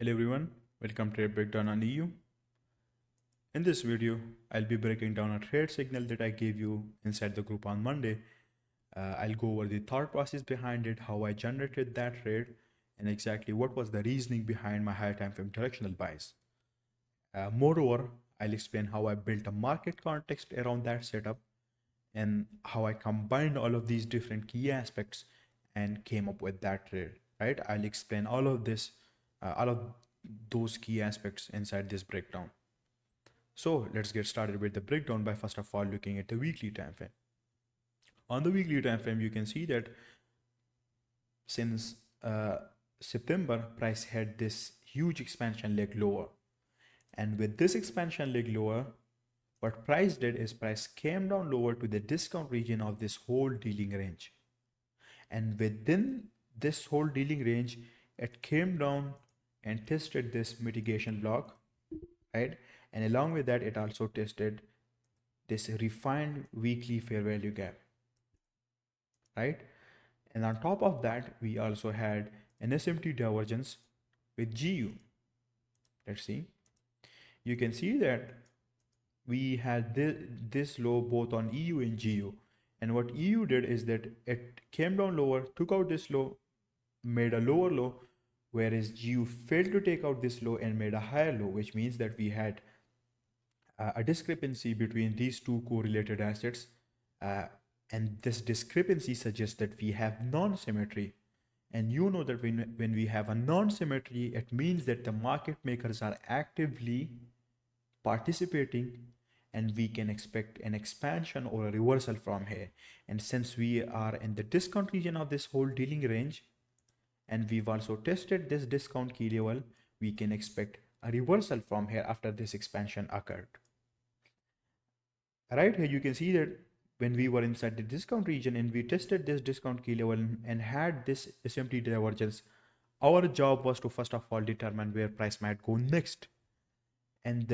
Hello everyone, welcome to a breakdown on EU. In this video, I'll be breaking down a trade signal that I gave you inside the group on Monday. I'll go over the thought process behind it, how I generated that trade, and exactly what was the reasoning behind my higher time frame directional buys. Moreover, I'll explain how I built a market context around that setup and how I combined all of these different key aspects and came up with that trade, right? I'll explain all of this, all of those key aspects inside this breakdown. So let's get started with the breakdown by first of all looking at the weekly time frame. On the weekly time frame, you can see that since September, price had this huge expansion leg lower. And with this expansion leg lower, what price did is price came down lower to the discount region of this whole dealing range. And within this whole dealing range, it came down and tested this mitigation block, right? And along with that, it also tested this refined weekly fair value gap, right? And on top of that, we also had an SMT divergence with GU. Let's see. You can see that we had this low both on EU and GU. And what EU did is that it came down lower, took out this low, made a lower low, whereas GU failed to take out this low and made a higher low, which means that we had a discrepancy between these two correlated assets. And this discrepancy suggests that we have non-symmetry. And you know that when we have a non-symmetry, it means that the market makers are actively participating and we can expect an expansion or a reversal from here. And since we are in the discount region of this whole dealing range, and we've also tested this discount key level, we can expect a reversal from here after this expansion occurred. Right here you can see that when we were inside the discount region and we tested this discount key level and had this SMT divergence, our job was to first of all determine where price might go next. And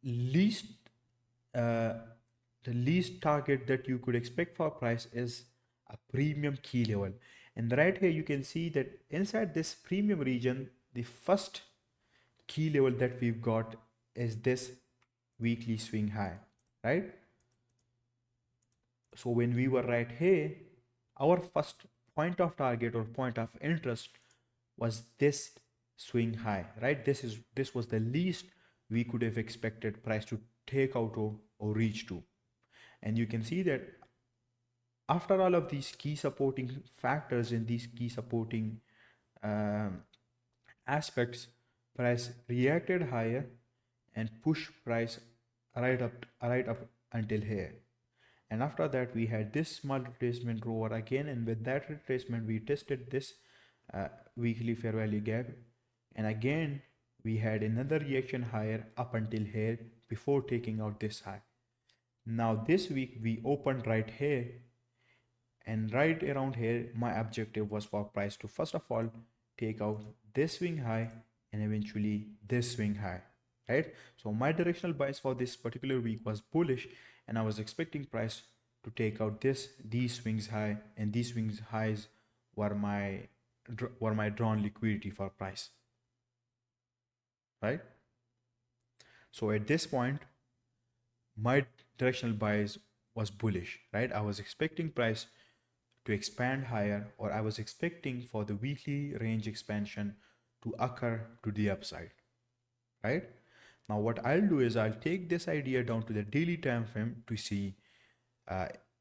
least uh, the least target that you could expect for price is a premium key level. And right here you can see that inside this premium region, the first key level that we've got is this weekly swing high, right? So when we were right here, our first point of target or point of interest was this swing high, right? This was the least we could have expected price to take out or reach to. And you can see that after all of these key supporting factors and these key supporting aspects, price reacted higher and pushed price right up until here. And after that, we had this small retracement rover again, and with that retracement, we tested this weekly fair value gap, and again we had another reaction higher up until here before taking out this high. Now this week we opened right here, and right around here my objective was for price to first of all take out this swing high and eventually this swing high, right? So my directional bias for this particular week was bullish, and I was expecting price to take out these swings high, and these swings highs were my drawn liquidity for price, right? So at this point my directional bias was bullish, right? I was expecting price to expand higher, or I was expecting for the weekly range expansion to occur to the upside, right? Now what I'll do is I'll take this idea down to the daily time frame to see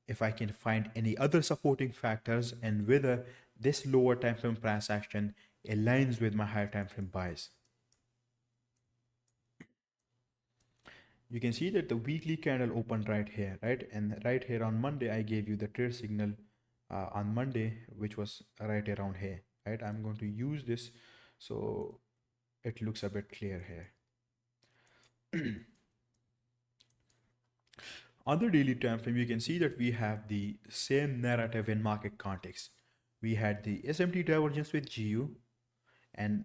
if I can find any other supporting factors and whether this lower time frame price action aligns with my higher time frame bias. You can see that the weekly candle opened right here, right? And right here on Monday, I gave you the trade signal on Monday, which was right around here, right? I'm going to use this so it looks a bit clear here. On the daily time frame, you can see that we have the same narrative in market context. We had the SMT divergence with GU, and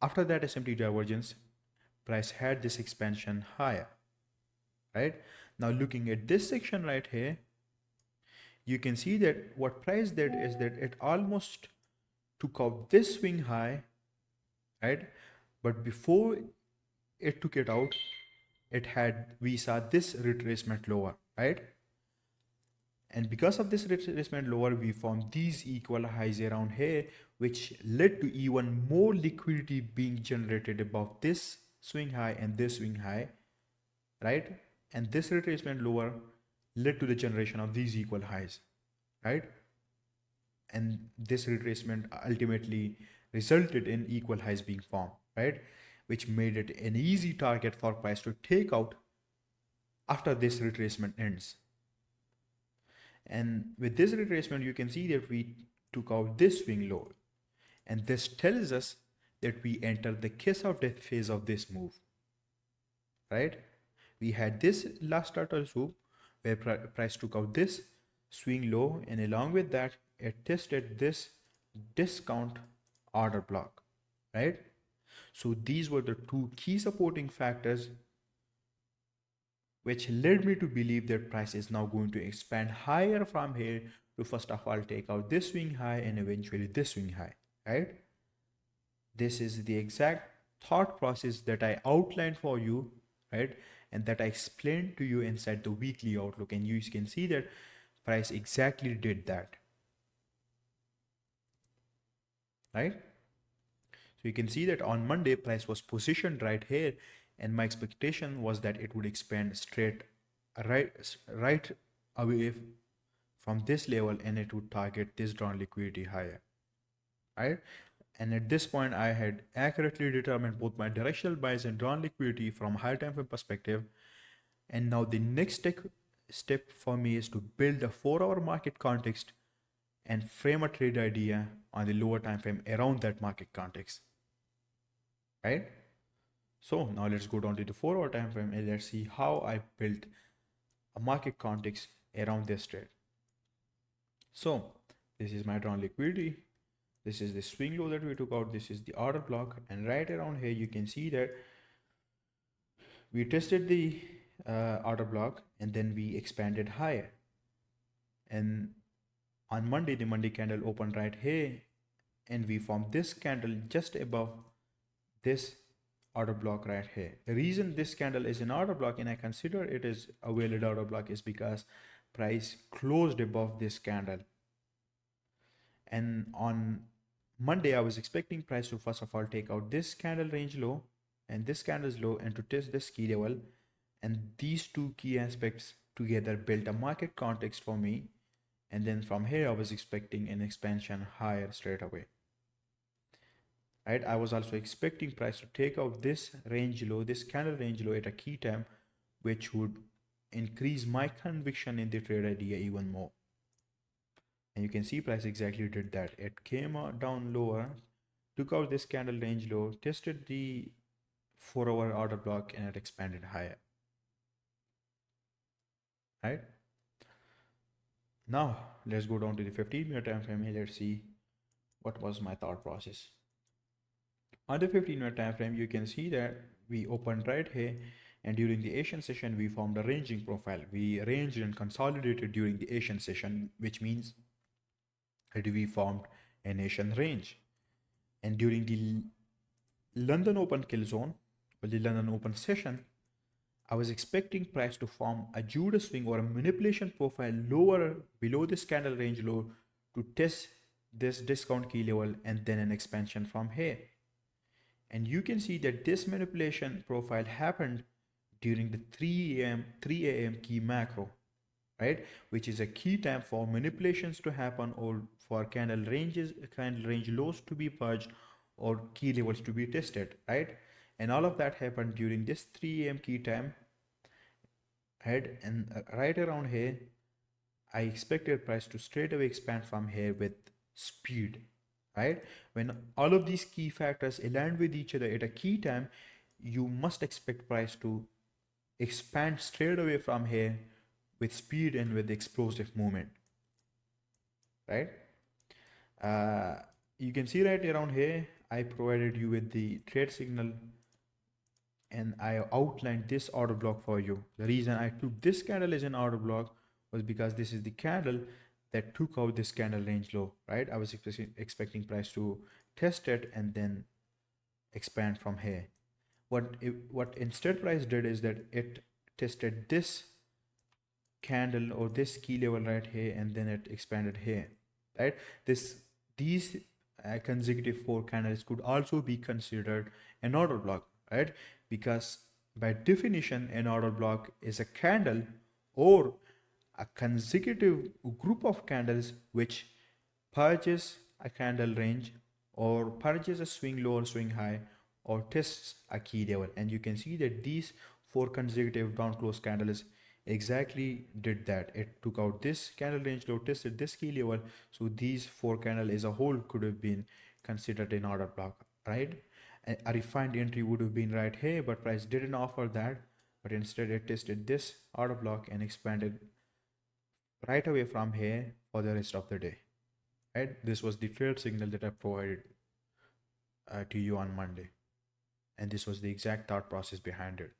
after that SMT divergence, price had this expansion higher, right? Now looking at this section right here, you can see that what price did is that it almost took out this swing high right? But before it took it out, we saw this retracement lower, right? And because of this retracement lower, we formed these equal highs around here, which led to even more liquidity being generated above this swing high and this swing high, right? And this retracement lower led to the generation of these equal highs, right? And this retracement ultimately resulted in equal highs being formed, right? Which made it an easy target for price to take out after this retracement ends. And with this retracement, you can see that we took out this swing low. And this tells us that we entered the kiss of death phase of this move, right? We had this last turtle swoop where price took out this swing low, and along with that, it tested this discount order block, right? So these were the two key supporting factors which led me to believe that price is now going to expand higher from here to first of all take out this swing high and eventually this swing high, right? This is the exact thought process that I outlined for you, right? And that I explained to you inside the weekly outlook, and you can see that price exactly did that, right? So you can see that on Monday price was positioned right here, and my expectation was that it would expand straight right away from this level, and it would target this drawn liquidity higher, right? And at this point, I had accurately determined both my directional bias and drawn liquidity from higher time frame perspective. And now the next step for me is to build a 4-hour market context and frame a trade idea on the lower time frame around that market context, right? So now let's go down to the 4-hour time frame and let's see how I built a market context around this trade. So this is my drawn liquidity. This is the swing low that we took out. This is the order block. And right around here, you can see that we tested the order block and then we expanded higher. And on Monday, the Monday candle opened right here and we formed this candle just above this order block right here. The reason this candle is an order block and I consider it is a valid order block is because price closed above this candle. And on Monday, I was expecting price to first of all take out this candle range low and this candle's low and to test this key level. And these two key aspects together built a market context for me. And then from here, I was expecting an expansion higher straight away. Right? I was also expecting price to take out this range low, this candle range low at a key time, which would increase my conviction in the trade idea even more. And you can see price exactly did that. It came down lower, took out this candle range low, tested the 4-hour order block, and it expanded higher. Right? Now let's go down to the 15-minute time frame here. Let's see what was my thought process. On the 15-minute time frame, you can see that we opened right here, and during the Asian session, we formed a ranging profile. We ranged and consolidated during the Asian session, which means that we formed an Asian range. And during the London Open kill zone, or the London Open session, I was expecting price to form a Judas swing or a manipulation profile lower below this candle range low to test this discount key level and then an expansion from here. And you can see that this manipulation profile happened during the 3 a.m. key macro, right? Which is a key time for manipulations to happen or for candle range lows to be purged or key levels to be tested, right? And all of that happened during this 3 a.m. key time, right? And right around here, I expected price to straight away expand from here with speed, right? When all of these key factors align with each other at a key time, you must expect price to expand straight away from here with speed and with explosive movement, right? You can see right around here, I provided you with the trade signal and I outlined this order block for you. The reason I took this candle as an order block was because this is the candle that took out this candle range low, right? I was expecting price to test it and then expand from here. What instead price did is that it tested this candle or this key level right here, and then it expanded here, right? These consecutive four candles could also be considered an order block, right? Because by definition an order block is a candle or a consecutive group of candles which purges a candle range or purges a swing low or swing high or tests a key level. And you can see that these four consecutive down close candles exactly did that. It took out this candle range low, tested this key level. So these four candles as a whole could have been considered an order block, right? A refined entry would have been right here, but price didn't offer that, but instead it tested this order block and expanded right away from here for the rest of the day, right? This was the trade signal that I provided to you on Monday, and this was the exact thought process behind it.